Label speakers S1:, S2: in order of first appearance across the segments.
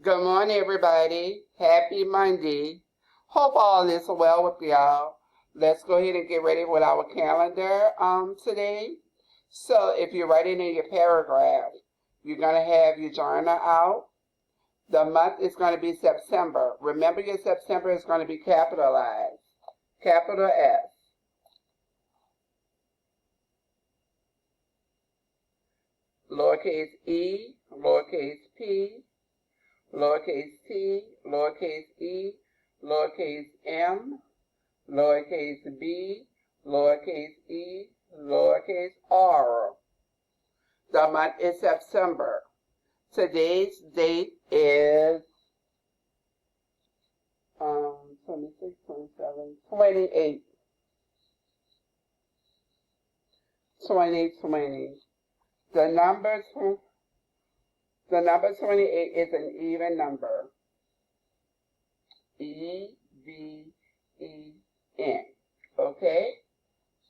S1: Good morning, everybody. Happy Monday. Hope all is well with y'all. Let's go ahead and get ready with our calendar today. So if you're writing in your paragraph, you're going to have your journal out. The month is going to be September. Remember, your September is going to be capitalized. Capital S. Lowercase e, lowercase p, lowercase t, lowercase e, lowercase m, lowercase b, lowercase e, lowercase r. The month is September. Today's date is 26, 27, 28, 2020. The number 28 is an even number. E-V-E-N. Okay?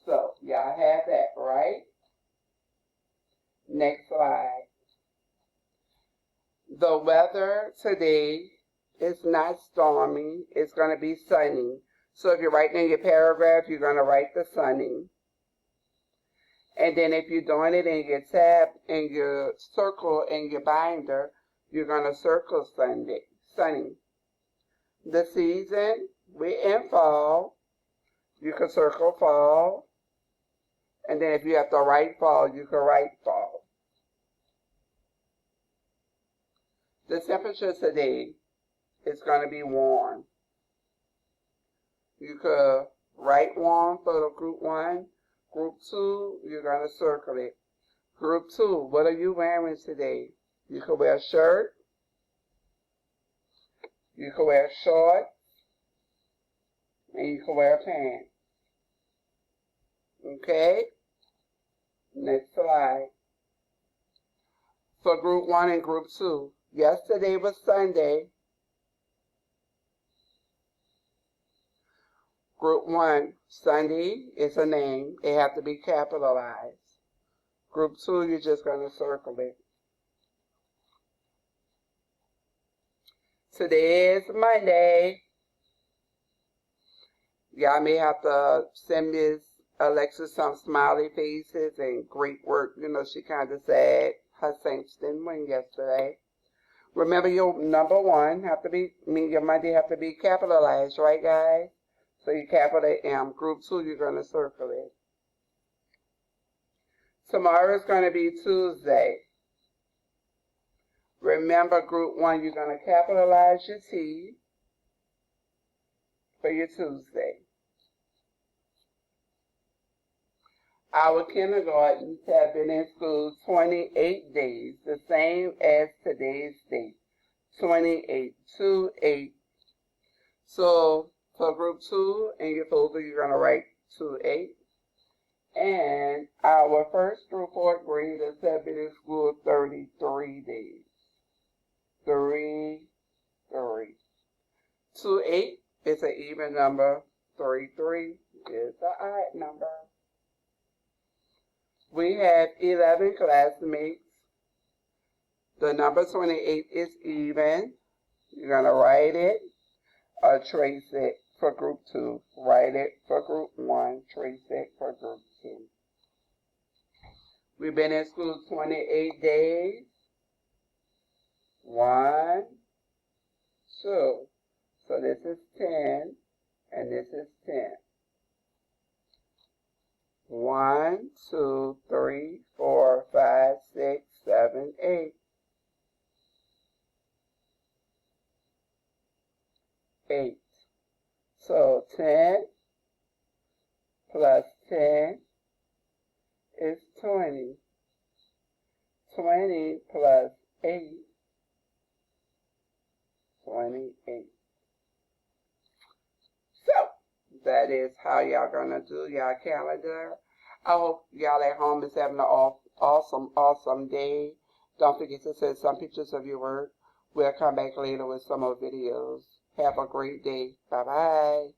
S1: So, y'all have that, right? Next slide. The weather today is not stormy. It's going to be sunny. So if you're writing in your paragraph, you're going to write the sunny. And then if you're doing it in your tab, in your circle, in your binder, you're going to circle sunny. The season, we're in fall. You can circle fall. And then if you have to write fall, you can write fall. The temperature today is going to be warm. You could write warm for the group 1. Group 2, you're going to circle it. Group 2, what are you wearing today? You could wear a shirt. You could wear shorts. And you could wear pants. Okay? Next slide. For group 1 and group 2, yesterday was Sunday. Group 1, Sunday is a name. It has to be capitalized. Group 2, you're just going to circle it. Today is Monday. Y'all may have to send Miss Alexa some smiley faces and great work. You know, she kind of sad. Her Saints didn't win yesterday. Remember, your number 1 have to be, your Monday have to be capitalized, right, guys? So you capital M. Group 2, you're going to circle it. Tomorrow is going to be Tuesday. Remember, group 1, you're going to capitalize your T for your Tuesday. Our kindergartens have been in school 28 days, the same as today's date. 28, 2-8. So, for group 2, in your folder, you're going to write 2-8. And our first through 4th graders have been in school 33 days. 3-3. 2-8 is an even number. 3-3 is an odd number. We have 11 classmates. The number 28 is even. You're going to write it or trace it for group 2. Write it for group 1. Trace it for group 2. We've been in school 28 days. 1, 2. So this is 10 and this is 10. 1, 2, 3, 4, 5, 6, 7, 8. 8. So 10 plus 10 is 20. 20 plus 8, 28. So that is how y'all gonna do y'all calendar. I hope y'all at home is having an awesome day. Don't forget to send some pictures of your work. We'll come back later with some more videos. Have a great day. Bye-bye.